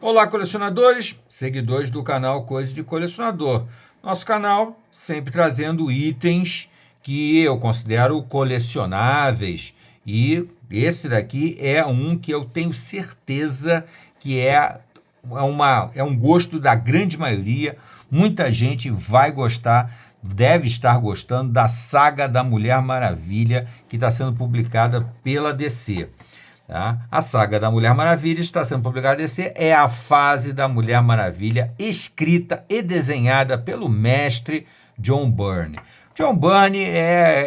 Olá, colecionadores, seguidores do canal Coisa de Colecionador. Nosso canal sempre trazendo itens que eu considero colecionáveis, e esse daqui é um que eu tenho certeza que é um gosto da grande maioria. Muita gente vai gostar, deve estar gostando da saga da Mulher Maravilha, que está sendo publicada pela DC. Tá? A saga da Mulher Maravilha está sendo publicada na DC, é a fase da Mulher Maravilha escrita e desenhada pelo mestre John Byrne. John Byrne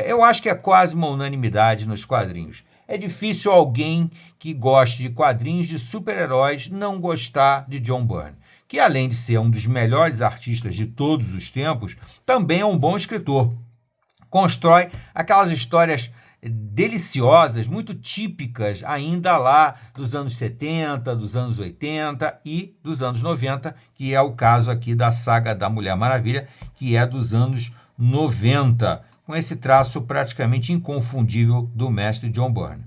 eu acho que é quase uma unanimidade nos quadrinhos. É difícil alguém que goste de quadrinhos de super-heróis não gostar de John Byrne, que além de ser um dos melhores artistas de todos os tempos, também é um bom escritor. Constrói aquelas histórias deliciosas, muito típicas ainda lá dos anos 70, dos anos 80 e dos anos 90, que é o caso aqui da saga da Mulher Maravilha, que é dos anos 90, com esse traço praticamente inconfundível do mestre John Byrne.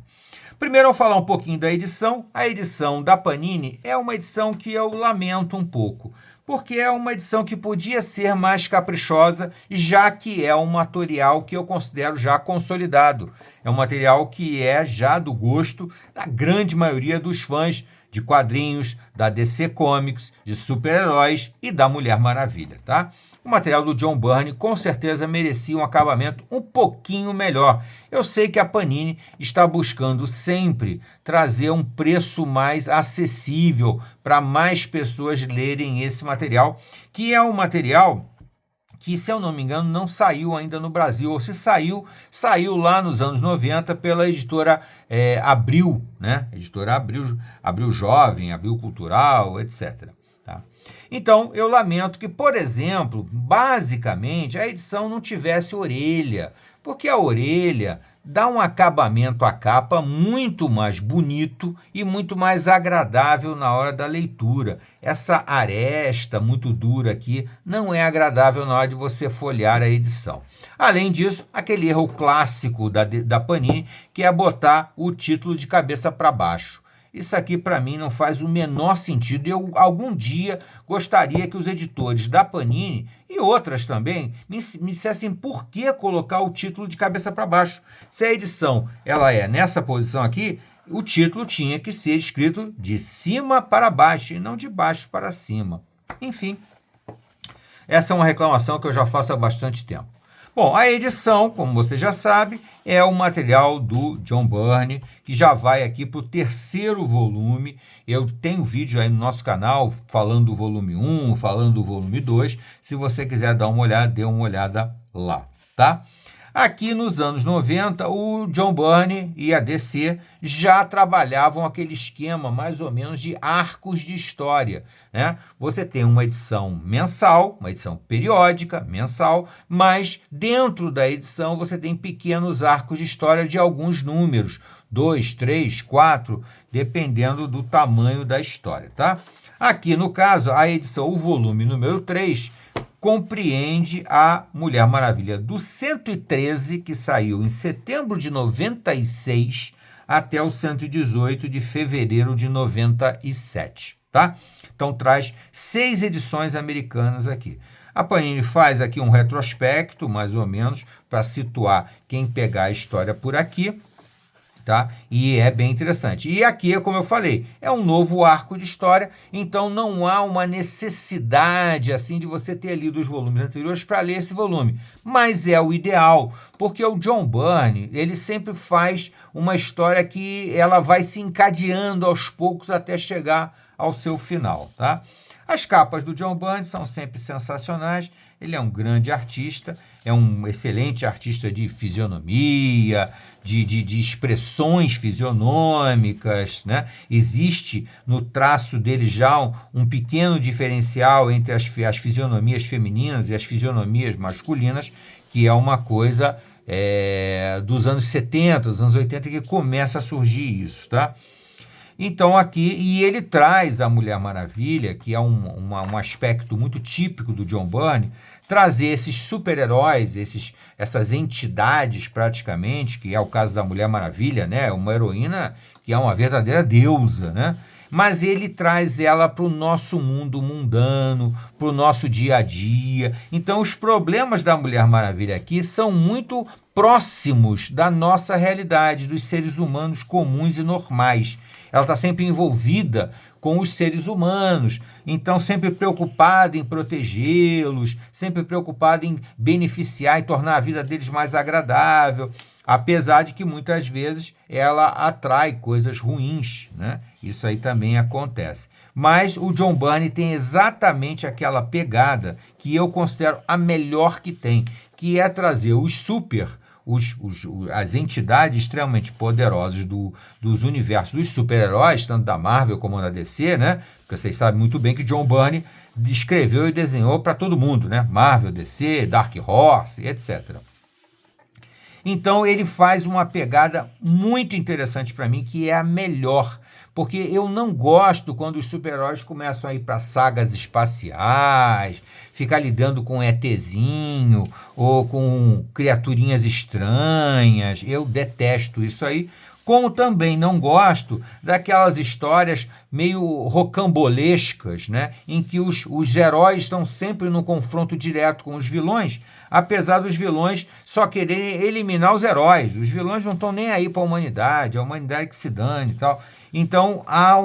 Primeiro, eu vou falar um pouquinho da edição. A edição da Panini é uma edição que eu lamento um pouco, porque é uma edição que podia ser mais caprichosa, já que é um material que eu considero já consolidado. É um material que é já do gosto da grande maioria dos fãs de quadrinhos, da DC Comics, de super-heróis e da Mulher Maravilha, tá? O material do John Byrne com certeza merecia um acabamento um pouquinho melhor. Eu sei que a Panini está buscando sempre trazer um preço mais acessível para mais pessoas lerem esse material, que é um material que, se eu não me engano, não saiu ainda no Brasil, ou se saiu, saiu lá nos anos 90 pela editora Abril, né? Editora Abril, Abril Jovem, Abril Cultural, etc. Tá? Então, eu lamento que, por exemplo, basicamente, a edição não tivesse orelha, porque a orelha dá um acabamento à capa muito mais bonito e muito mais agradável na hora da leitura. Essa aresta muito dura aqui não é agradável na hora de você folhear a edição. Além disso, aquele erro clássico da Panini, que é botar o título de cabeça para baixo. Isso aqui, para mim, não faz o menor sentido. Eu, algum dia, gostaria que os editores da Panini e outras também me dissessem por que colocar o título de cabeça para baixo. Se a edição ela é nessa posição aqui, o título tinha que ser escrito de cima para baixo e não de baixo para cima. Enfim, essa é uma reclamação que eu já faço há bastante tempo. Bom, a edição, como você já sabe, é o material do John Byrne, que já vai aqui para o terceiro volume. Eu tenho vídeo aí no nosso canal falando do volume 1, falando do volume 2. Se você quiser dar uma olhada, dê uma olhada lá, tá? Aqui nos anos 90, o John Byrne e a DC já trabalhavam aquele esquema mais ou menos de arcos de história, né? Você tem uma edição mensal, uma edição periódica, mensal, mas dentro da edição você tem pequenos arcos de história de alguns números, 2, 3, 4, dependendo do tamanho da história, tá? Aqui no caso, a edição, o volume número 3, compreende a Mulher Maravilha do 113, que saiu em setembro de 96, até o 118 de fevereiro de 97, tá? Então traz 6 edições americanas aqui. A Panini faz aqui um retrospecto, mais ou menos, para situar quem pegar a história por aqui, tá? E é bem interessante. E aqui, como eu falei, é um novo arco de história, então não há uma necessidade assim de você ter lido os volumes anteriores para ler esse volume, mas é o ideal, porque o John Byrne, ele sempre faz uma história que ela vai se encadeando aos poucos até chegar ao seu final, tá? As capas do John Byrne são sempre sensacionais. Ele é um grande artista, é um excelente artista de fisionomia, de expressões fisionômicas, né? Existe no traço dele já um pequeno diferencial entre as fisionomias femininas e as fisionomias masculinas, que é uma coisa dos anos 70, dos anos 80, que começa a surgir isso, tá? Então aqui, e ele traz a Mulher Maravilha, que é um aspecto muito típico do John Byrne, trazer esses super-heróis, essas entidades praticamente, que é o caso da Mulher Maravilha, né? Uma heroína que é uma verdadeira deusa, né? mas ele traz ela para o nosso mundo mundano, para o nosso dia a dia. Então, os problemas da Mulher Maravilha aqui são muito próximos da nossa realidade, dos seres humanos comuns e normais. Ela está sempre envolvida com os seres humanos, então sempre preocupada em protegê-los, sempre preocupada em beneficiar e tornar a vida deles mais agradável, apesar de que muitas vezes ela atrai coisas ruins, né? Isso aí também acontece. Mas o John Byrne tem exatamente aquela pegada que eu considero a melhor que tem, que é trazer as entidades extremamente poderosas dos universos dos super-heróis, tanto da Marvel como da DC, né? Porque vocês sabem muito bem que John Byrne escreveu e desenhou para todo mundo, né? Marvel, DC, Dark Horse, etc. Então ele faz uma pegada muito interessante para mim, que é a melhor, porque eu não gosto quando os super-heróis começam a ir para sagas espaciais, ficar lidando com ETzinho ou com criaturinhas estranhas. Eu detesto isso aí. Como também não gosto daquelas histórias meio rocambolescas, né, em que os heróis estão sempre no confronto direto com os vilões, apesar dos vilões só quererem eliminar os heróis. Os vilões não estão nem aí para a humanidade que se dane e tal. Então há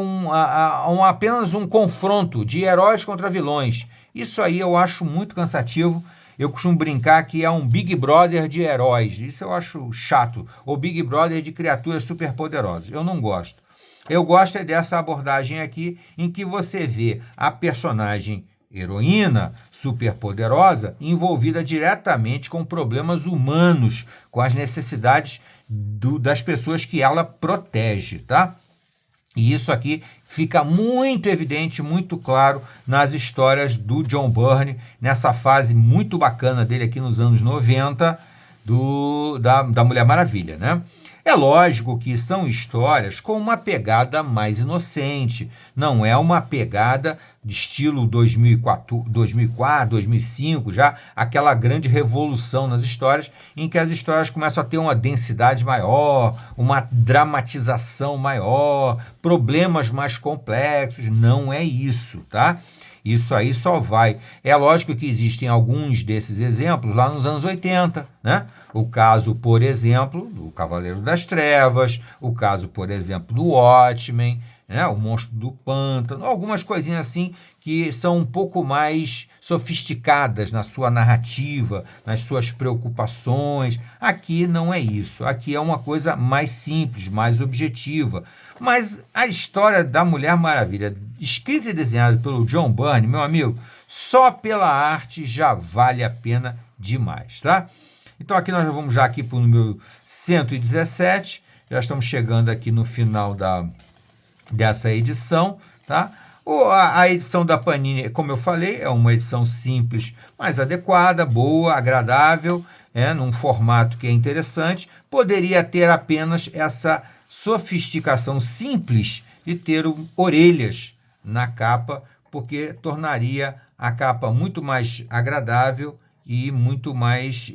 apenas um confronto de heróis contra vilões. Isso aí eu acho muito cansativo. Eu costumo brincar que é um Big Brother de heróis. Isso eu acho chato. Ou Big Brother de criaturas superpoderosas. Eu não gosto. Eu gosto é dessa abordagem aqui, em que você vê a personagem heroína superpoderosa envolvida diretamente com problemas humanos, com as necessidades das pessoas que ela protege, tá? E isso aqui fica muito evidente, muito claro nas histórias do John Byrne, nessa fase muito bacana dele aqui nos anos 90 da Mulher Maravilha, né? É lógico que são histórias com uma pegada mais inocente, não é uma pegada de estilo 2004, 2005, já aquela grande revolução nas histórias, em que as histórias começam a ter uma densidade maior, uma dramatização maior, problemas mais complexos. Não é isso, tá? Isso aí só vai. É lógico que existem alguns desses exemplos lá nos anos 80, né? O caso, por exemplo, do Cavaleiro das Trevas, o caso, por exemplo, do Watchmen, né? O Monstro do Pântano, algumas coisinhas assim que são um pouco mais sofisticadas na sua narrativa, nas suas preocupações. Aqui não é isso. Aqui é uma coisa mais simples, mais objetiva. Mas a história da Mulher Maravilha, escrita e desenhada pelo John Byrne, meu amigo, só pela arte já vale a pena demais, tá? Então aqui nós vamos já aqui para o número 117, já estamos chegando aqui no final dessa edição, tá? A edição da Panini, como eu falei, é uma edição simples, mas adequada, boa, agradável, num formato que é interessante. Poderia ter apenas essa sofisticação simples de ter orelhas na capa, porque tornaria a capa muito mais agradável e muito mais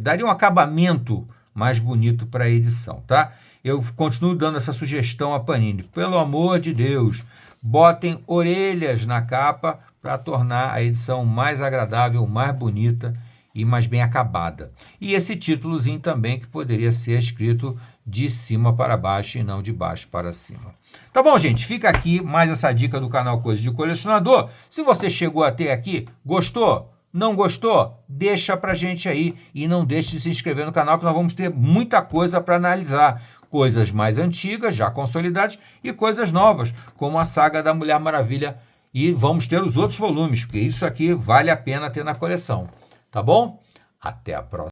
daria um acabamento mais bonito para a edição, tá? Eu continuo dando essa sugestão a Panini. Pelo amor de Deus, botem orelhas na capa para tornar a edição mais agradável, mais bonita e mais bem acabada. E esse títulozinho também que poderia ser escrito de cima para baixo e não de baixo para cima. Tá bom, gente? Fica aqui mais essa dica do canal Coisas de Colecionador. Se você chegou até aqui, gostou? Não gostou? Deixa pra gente aí e não deixe de se inscrever no canal, que nós vamos ter muita coisa para analisar. Coisas mais antigas, já consolidadas, e coisas novas, como a saga da Mulher Maravilha. E vamos ter os outros volumes, porque isso aqui vale a pena ter na coleção. Tá bom? Até a próxima.